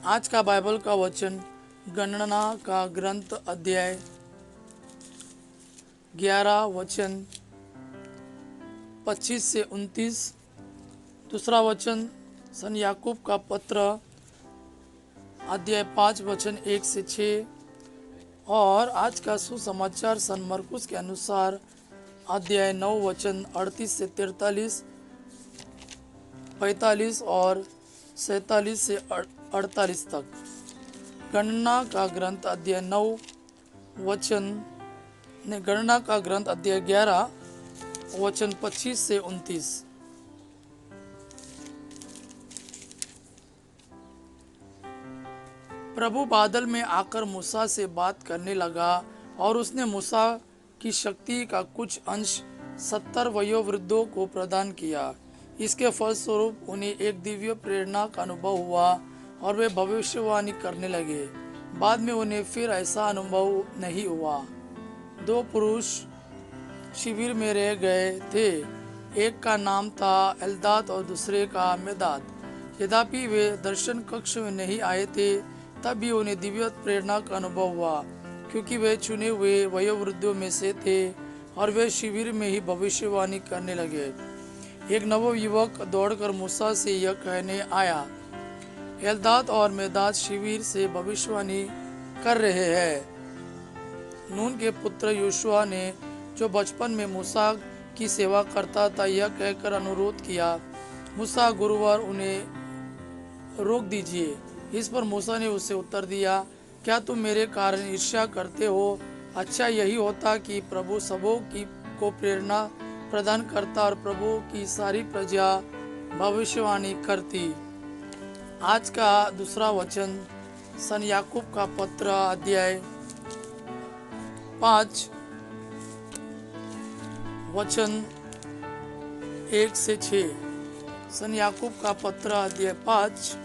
आज का बाइबल का वचन गणना का ग्रंथ अध्याय 11 वचन 25 से 29। दूसरा वचन सन याकूब का पत्र अध्याय 5 वचन 1 से 6। और आज का सुसमाचार सन मरकुस के अनुसार अध्याय 9 वचन 38 से 43, 45 और 47 से 48 तक। गणना का ग्रंथ अध्याय 9 वचन गणना का ग्रंथ अध्याय 11 वचन 25 से 29। प्रभु बादल में आकर मूसा से बात करने लगा और उसने मूसा की शक्ति का कुछ अंश 70 वयोवृद्धों को प्रदान किया। इसके फलस्वरूप उन्हें एक दिव्य प्रेरणा का अनुभव हुआ और वे भविष्यवाणी करने लगे। बाद में उन्हें फिर ऐसा अनुभव नहीं हुआ। 2 पुरुष शिविर में रह गए थे, एक का नाम था एल्दाद और दूसरे का मेदाद। यद्यपि वे दर्शन कक्ष में नहीं आए थे, तब भी उन्हें दिव्य प्रेरणा का अनुभव हुआ, क्योंकि वे चुने हुए वयोवृद्धों में से थे और वे शिविर में ही भविष्यवाणी करने लगे। एक नवयुवक दौड़कर मूसा से यह कहने आया, एल्दाद और मेदाद शिविर से भविष्यवाणी कर रहे हैं। नून के पुत्र योशुआ ने, जो बचपन में मूसा की सेवा करता था, यह कहकर अनुरोध किया, मूसा गुरुवार उन्हें रोक दीजिए। इस पर मूसा ने उसे उत्तर दिया, क्या तुम मेरे कारण ईर्ष्या करते हो? अच्छा यही होता कि प्रभु सबों की को प्रेरणा प्रदान करता और प्रभु की सारी प्रजा भविष्यवाणी करती। आज का दूसरा वचन सन याकूब का पत्र अध्याय 5 वचन 1 से 6। सन याकूब का पत्र अध्याय 5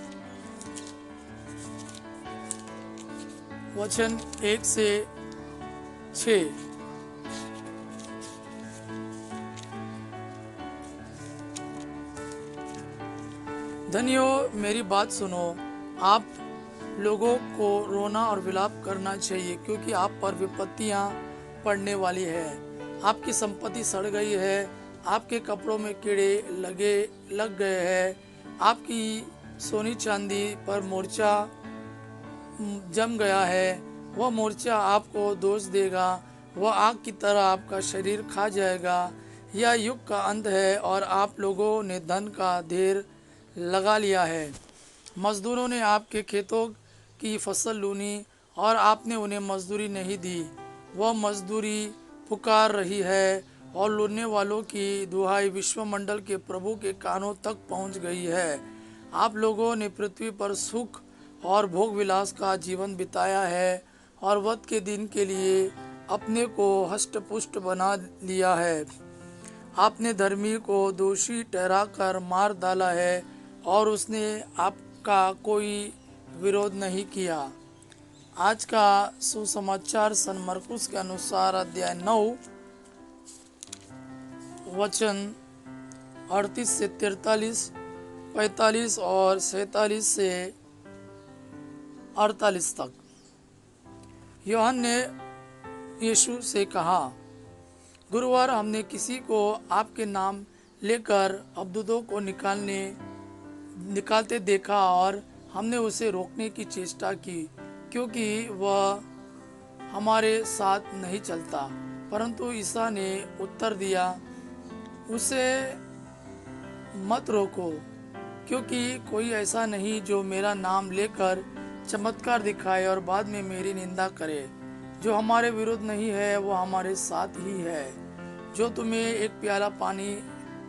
वचन 1 से 6। धन्यो, मेरी बात सुनो। आप लोगों को रोना और विलाप करना चाहिए, क्योंकि आप पर विपत्तियां पड़ने वाली है। आपकी संपत्ति सड़ गई है, आपके कपड़ों में कीड़े लग गए हैं, आपकी सोनी चांदी पर मोर्चा जम गया है। वह मोर्चा आपको दोष देगा, वह आग की तरह आपका शरीर खा जाएगा। यह युग का अंत है और आप लोगों ने धन का ढेर लगा लिया है। मजदूरों ने आपके खेतों की फसल लूनी और आपने उन्हें मजदूरी नहीं दी। वह मजदूरी पुकार रही है और लूटने वालों की दुहाई विश्वमंडल के प्रभु के कानों तक पहुंच गई है। आप लोगों ने पृथ्वी पर सुख और भोग विलास का जीवन बिताया है और वध के दिन के लिए अपने को हष्टपुष्ट बना लिया है। आपने धर्मी को दोषी ठहराकर मार डाला है और उसने आपका कोई विरोध नहीं किया। आज का सुसमाचार सन मरकुस के अनुसार अध्याय 9 वचन 38 से 43, 45 और 47 से 48 तक। यूहन्ना ने यीशु से कहा, गुरुवार हमने किसी को आपके नाम लेकर अबदूतों को निकालते देखा और हमने उसे रोकने की चेष्टा की, क्योंकि वह हमारे साथ नहीं चलता। परंतु ईसा ने उत्तर दिया, उसे मत रोको, क्योंकि कोई ऐसा नहीं जो मेरा नाम लेकर चमत्कार दिखाए और बाद में मेरी निंदा करे। जो हमारे विरुद्ध नहीं है वो हमारे साथ ही है। जो तुम्हें एक प्याला पानी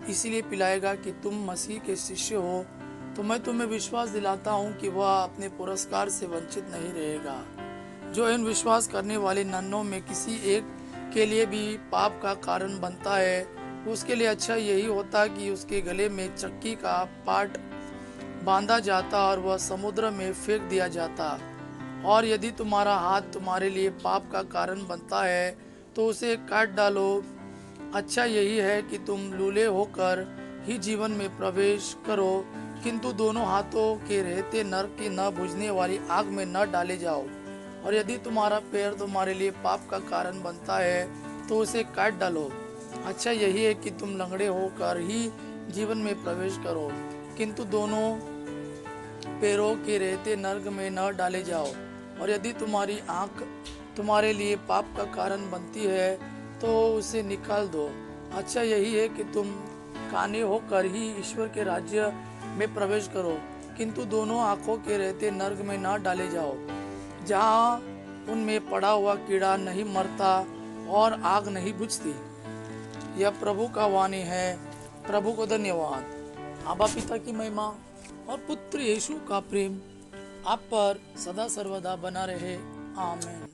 इसलिए पिलाएगा कि तुम मसीह के शिष्य हो, तो मैं तुम्हें विश्वास दिलाता हूँ कि वह अपने पुरस्कार से वंचित नहीं रहेगा। जो इन विश्वास करने वाले नन्हों में किसी एक के लिए भी पाप का कारण बनता है, उसके लिए अच्छा यही होता कि उसके गले में चक्की का पाट बांधा जाता और वह समुद्र में फेंक दिया जाता। और यदि तुम्हारा हाथ तुम्हारे लिए पाप का कारण बनता है, तो उसे काट डालो। अच्छा यही है कि तुम लूले होकर ही जीवन में प्रवेश करो, किंतु दोनों हाथों के रहते नरक की न बुझने वाली आग में न डाले जाओ। और यदि तुम्हारा पैर तुम्हारे लिए पाप का कारण बनता है तो उसे काट डालो। अच्छा यही है कि तुम लंगड़े होकर ही जीवन में प्रवेश करो, किंतु दोनों पैरों के रहते नरक में न डाले जाओ। और यदि तुम्हारी आंख तुम्हारे लिए पाप का कारण बनती है तो उसे निकाल दो। अच्छा यही है कि तुम काने होकर ही ईश्वर के राज्य में प्रवेश करो, किंतु दोनों आंखों के रहते नरक में न डाले जाओ, जहाँ उनमें पड़ा हुआ कीड़ा नहीं मरता और आग नहीं बुझती। यह प्रभु का वाणी है। प्रभु को धन्यवाद। आबा पिता की महिमा और पुत्र यीशु का प्रेम आप पर सदा सर्वदा बना रहे। आमीन।